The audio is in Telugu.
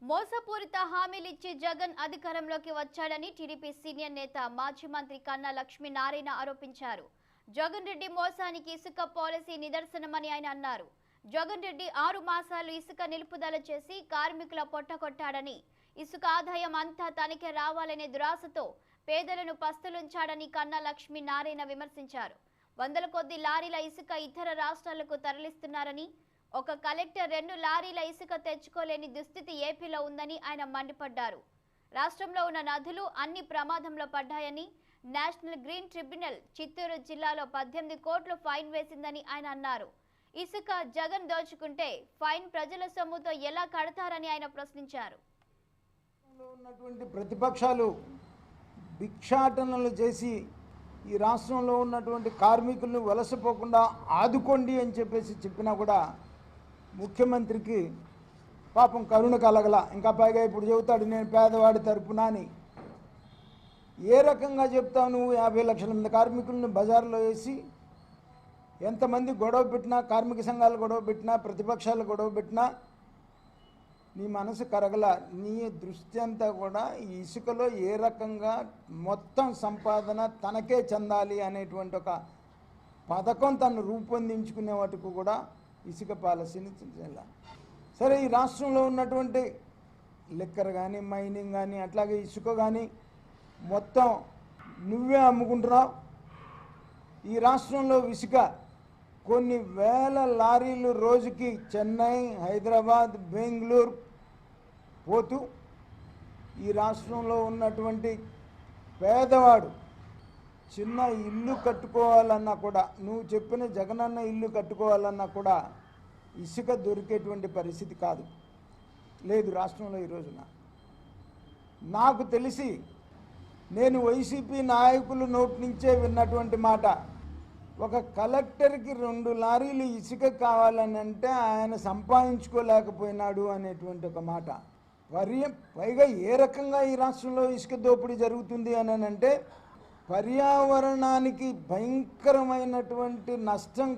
మోసపూరిత హామీలిచ్చి జగన్ అధికారంలోకి వచ్చాడని టీడీపీ సీనియర్ నేత మాజీ మంత్రి కన్నా లక్ష్మీనారాయణ ఆరోపించారు. జగన్ రెడ్డి మోసానికి ఇసుక పాలసీ నిదర్శనమని ఆయన అన్నారు. జగన్ రెడ్డి 6 మాసాలు ఇసుక నిలుపుదల చేసి కార్మికుల పొట్టకొట్టాడని, ఇసుక ఆదాయం అంతా తనకే రావాలనే దురాశతో పేదలను పస్తులుంచాడని కన్నా లక్ష్మీనారాయణ విమర్శించారు. వందల కొద్ది లారీల ఇసుక ఇతర రాష్ట్రాలకు తరలిస్తున్నారని, ఒక కలెక్టర్ 2 లారీల ఇసుక తెచ్చుకోలేని దుస్థితి ఏపీలో ఉందని ఆయన మండిపడ్డారు. రాష్ట్రంలో ఉన్న నదులు అన్ని ప్రమాదంలో పడ్డాయని, నేషనల్ గ్రీన్ ట్రిబ్యునల్ చిత్తూరు జిల్లాలో 18 కోట్లు ఫైన్ వేసిందని ఆయన అన్నారు. ఇసుక జగన్ దోచుకుంటే ఫైన్ ప్రజల సొమ్ముతో ఎలా కడతారని ఆయన ప్రశ్నించారు. ఉన్నటువంటి ప్రతిపక్షాలు భిక్షాటనలు చేసి ఈ రాష్ట్రంలో ఉన్నటువంటి కార్మికులను వలసపోకుండా ఆదుకోండి అని చెప్పినా కూడా ముఖ్యమంత్రికి పాపం కరుణ కలగల. ఇంకా పైగా ఇప్పుడు చెబుతాడు నేను పేదవాడి తరపున అని. ఏ రకంగా చెప్తావు నువ్వు? 50 లక్షల మంది కార్మికులను బజార్లో వేసి ఎంతమంది గొడవ పెట్టినా, కార్మిక సంఘాలు గొడవ పెట్టినా, ప్రతిపక్షాలు గొడవ పెట్టినా నీ మనసు కరగల. నీ దృష్టి అంతా కూడా ఈ ఇసుకలో ఏ రకంగా మొత్తం సంపాదన తనకే చెందాలి అనేటువంటి ఒక పథకం తను రూపొందించుకునే వాటికి కూడా ఇసుక పాలసీని చెందాలి. సరే, ఈ రాష్ట్రంలో ఉన్నటువంటి లిక్కర్ కానీ, మైనింగ్ కానీ, అట్లాగే ఇసుక కానీ మొత్తం నువ్వే అమ్ముకుంటున్నావు. ఈ రాష్ట్రంలో ఇసుక కొన్ని వేల లారీలు రోజుకి చెన్నై, హైదరాబాద్, బెంగళూరు పోతూ ఈ రాష్ట్రంలో ఉన్నటువంటి పేదవాడు చిన్న ఇల్లు కట్టుకోవాలన్నా కూడా, నువ్వు చెప్పిన జగనన్న ఇల్లు కట్టుకోవాలన్నా కూడా ఇసుక దొరికేటువంటి పరిస్థితి కాదు, లేదు రాష్ట్రంలో ఈ రోజున. నాకు తెలిసి నేను వైసీపీ నాయకులు నోటి నుంచే విన్నటువంటి మాట, ఒక కలెక్టర్కి 2 లారీలు ఇసుక కావాలని అంటే ఆయన సంపాదించుకోలేకపోయినాడు అనేటువంటి ఒక మాట. పైగా ఏ రకంగా ఈ రాష్ట్రంలో ఇసుక దోపిడీ జరుగుతుంది అని అంటే పర్యావరణానికి భయంకరమైనటువంటి నష్టం